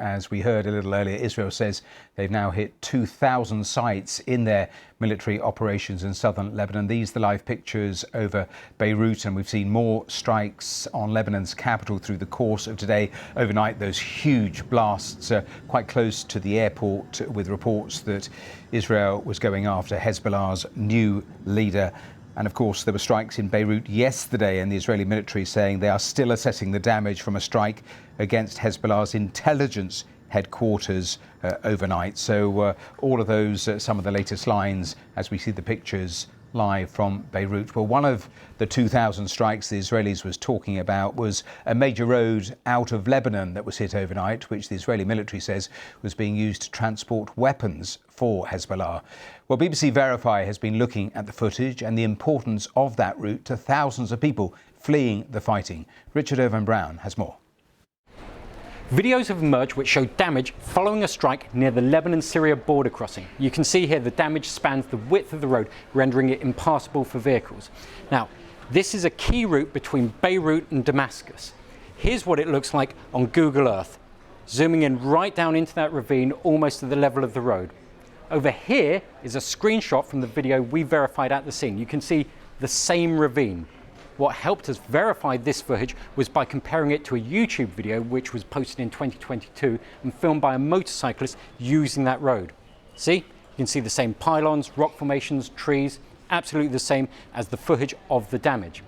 As we heard a little earlier, Israel says they've now hit 2,000 sites in their military operations in southern Lebanon. These are the live pictures over Beirut, and we've seen more strikes on Lebanon's capital through the course of today. Overnight, those huge blasts quite close to the airport, with reports that Israel was going after Hezbollah's new leader. And of course, there were strikes in Beirut yesterday, and the Israeli military saying they are still assessing the damage from a strike against Hezbollah's intelligence headquarters overnight. So all of those, some of the latest lines as we see the pictures live from Beirut. Well, one of the 2,000 strikes the Israelis was talking about was a major road out of Lebanon that was hit overnight, which the Israeli military says was being used to transport weapons for Hezbollah. Well, BBC Verify has been looking at the footage and the importance of that route to thousands of people fleeing the fighting. Richard Irvine Brown has more. Videos have emerged which show damage following a strike near the Lebanon-Syria border crossing. You can see here the damage spans the width of the road, rendering it impassable for vehicles. Now, this is a key route between Beirut and Damascus. Here's what it looks like on Google Earth, zooming in right down into that ravine, almost at the level of the road. Over here is a screenshot from the video we verified at the scene. You can see the same ravine. What helped us verify this footage was by comparing it to a YouTube video which was posted in 2022 and filmed by a motorcyclist using that road. See? You can see the same pylons, rock formations, trees, absolutely the same as the footage of the damage.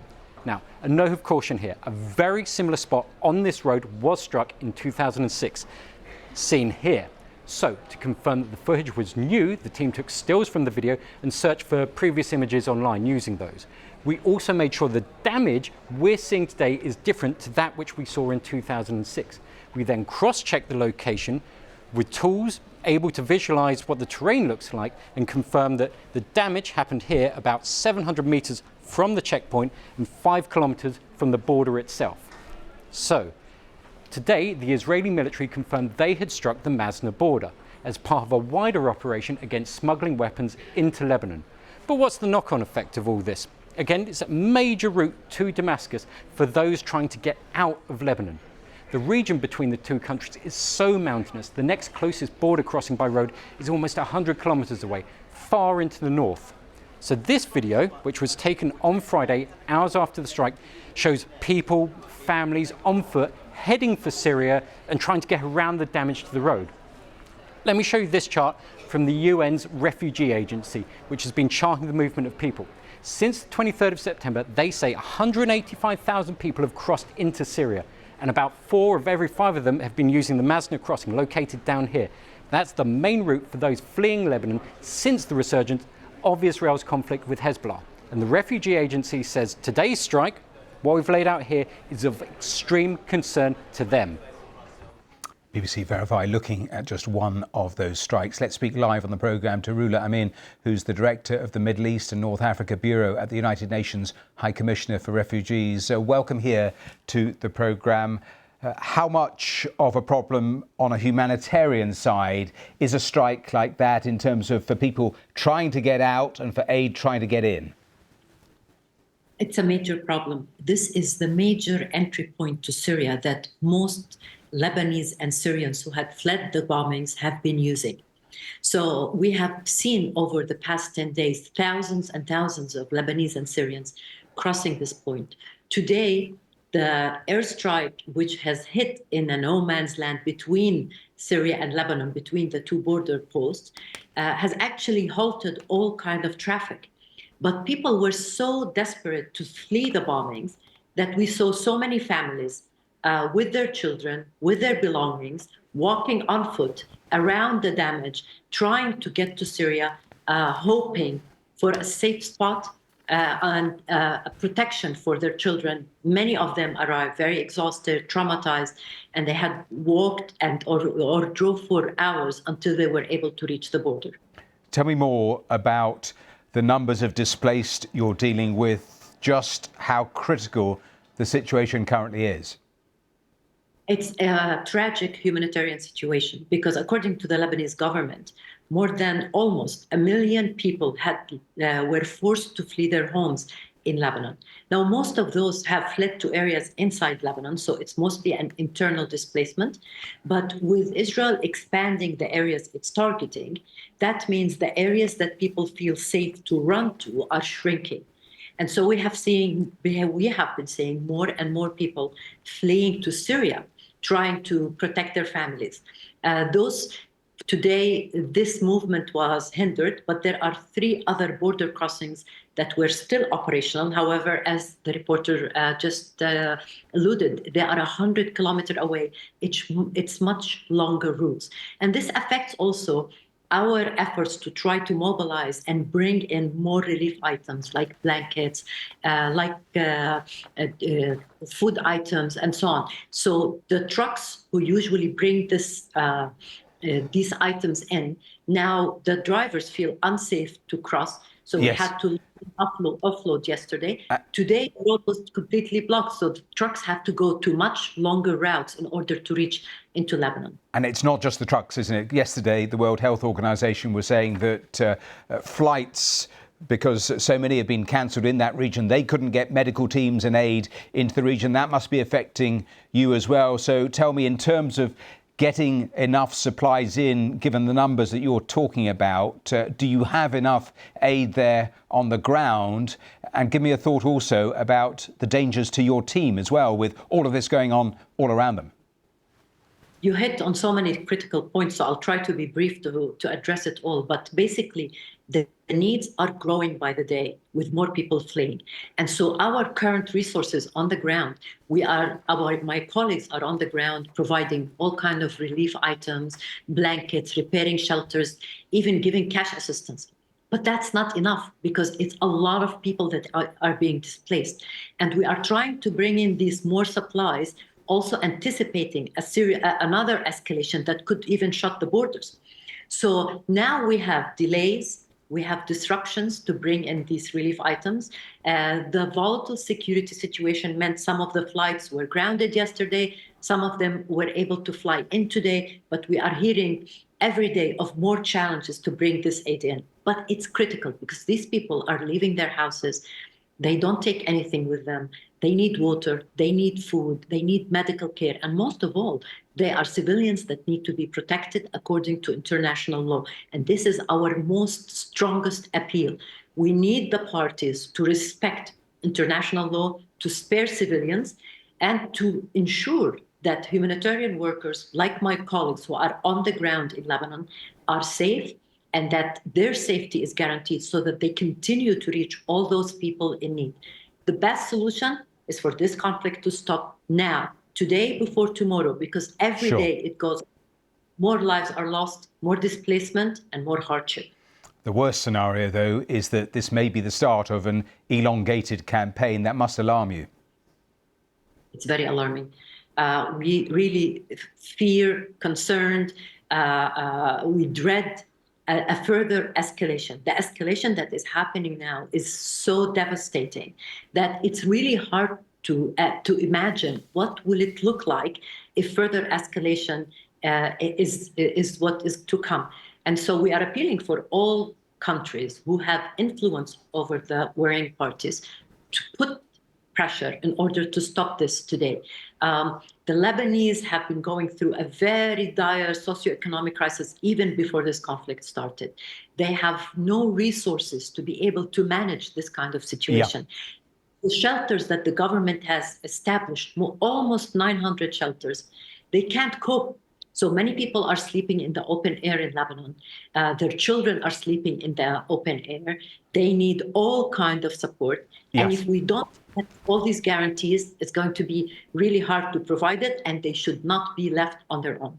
Now, a note of caution here. A very similar spot on this road was struck in 2006, seen here. So, to confirm that the footage was new, the team took stills from the video and searched for previous images online using those. We also made sure the damage we're seeing today is different to that which we saw in 2006. We then cross-checked the location with tools able to visualize what the terrain looks like and confirm that the damage happened here about 700 meters from the checkpoint and 5 kilometers from the border itself. So, today, the Israeli military confirmed they had struck the Masna border as part of a wider operation against smuggling weapons into Lebanon. But what's the knock-on effect of all this? Again, it's a major route to Damascus for those trying to get out of Lebanon. The region between the two countries is so mountainous, the next closest border crossing by road is almost 100 kilometers away, far into the north. So this video, which was taken on Friday, hours after the strike, shows people, families on foot heading for Syria and trying to get around the damage to the road. Let me show you this chart from the UN's Refugee Agency, which has been charting the movement of people. Since the 23rd of September, they say 185,000 people have crossed into Syria, and about 4 of every 5 of them have been using the Masna crossing located down here. That's the main route for those fleeing Lebanon since the resurgence of Israel's conflict with Hezbollah. And the Refugee Agency says today's strike, what we've laid out here, is of extreme concern to them. BBC Verify looking at just one of those strikes. Let's speak live on the programme to Rula Amin, who's the Director of the Middle East and North Africa Bureau at the United Nations High Commissioner for Refugees. Welcome here to the programme. How much of a problem on a humanitarian side is a strike like that in terms of for people trying to get out and for aid trying to get in? It's a major problem. This is the major entry point to Syria that most Lebanese and Syrians who had fled the bombings have been using. So we have seen over the past 10 days, thousands and thousands of Lebanese and Syrians crossing this point. Today, the airstrike, which has hit in a no man's land between Syria and Lebanon, between the two border posts, has actually halted all kind of traffic. But people were so desperate to flee the bombings that we saw so many families with their children, with their belongings, walking on foot around the damage, trying to get to Syria, hoping for a safe spot and a protection for their children. Many of them arrived very exhausted, traumatized, and they had walked or drove for hours until they were able to reach the border. Tell me more about the numbers of displaced you're dealing with, just how critical the situation currently is. It's a tragic humanitarian situation because according to the Lebanese government, more than almost 1 million people were forced to flee their homes in Lebanon. Now, most of those have fled to areas inside Lebanon, so it's mostly an internal displacement. But with Israel expanding the areas it's targeting, that means the areas that people feel safe to run to are shrinking. And so we have been seeing more and more people fleeing to Syria, trying to protect their families. Today, this movement was hindered, but there are 3 other border crossings that were still operational. However, as the reporter just alluded, they are 100 kilometers away. It's much longer routes. And this affects also our efforts to try to mobilize and bring in more relief items like blankets, food items, and so on. So the trucks who usually bring these items in, now the drivers feel unsafe to cross. So we had to offload yesterday. Today, the road was completely blocked. So the trucks have to go to much longer routes in order to reach into Lebanon. And it's not just the trucks, isn't it? Yesterday, the World Health Organization was saying that flights, because so many have been cancelled in that region, they couldn't get medical teams and aid into the region. That must be affecting you as well. So tell me, in terms of getting enough supplies in, given the numbers that you're talking about, do you have enough aid there on the ground? And give me a thought also about the dangers to your team as well, with all of this going on all around them. You hit on so many critical points, so I'll try to be brief to address it all. But basically, the needs are growing by the day with more people fleeing. And so our current resources on the ground, my colleagues are on the ground providing all kinds of relief items, blankets, repairing shelters, even giving cash assistance. But that's not enough, because it's a lot of people that are being displaced. And we are trying to bring in these more supplies, also anticipating another escalation that could even shut the borders. So now we have delays, we have disruptions to bring in these relief items. The volatile security situation meant some of the flights were grounded yesterday, some of them were able to fly in today, but we are hearing every day of more challenges to bring this aid in. But it's critical, because these people are leaving their houses. They don't take anything with them. They need water, they need food, they need medical care. And most of all, they are civilians that need to be protected according to international law. And this is our most strongest appeal. We need the parties to respect international law, to spare civilians, and to ensure that humanitarian workers, like my colleagues who are on the ground in Lebanon, are safe, and that their safety is guaranteed so that they continue to reach all those people in need. The best solution is for this conflict to stop now, today, before tomorrow, because every day it goes, more lives are lost, more displacement, and more hardship. The worst scenario, though, is that this may be the start of an elongated campaign. That must alarm you. It's very alarming. We really fear, concerned, we dread a further escalation. The escalation that is happening now is so devastating that it's really hard to imagine what will it look like if further escalation is what is to come. And so we are appealing for all countries who have influence over the warring parties to put pressure in order to stop this today. The Lebanese have been going through a very dire socioeconomic crisis even before this conflict started. They have no resources to be able to manage this kind of situation. The shelters that the government has established, almost 900 shelters, they can't cope. So many people are sleeping in the open air in Lebanon. Their children are sleeping in the open air. They need all kinds of support. And if we don't have all these guarantees, it's going to be really hard to provide it, and they should not be left on their own.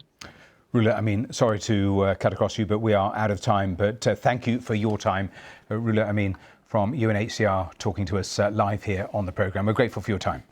Rula, Amin, sorry to cut across you, but we are out of time. But thank you for your time. Rula, Amin from UNHCR talking to us live here on the programme. We're grateful for your time.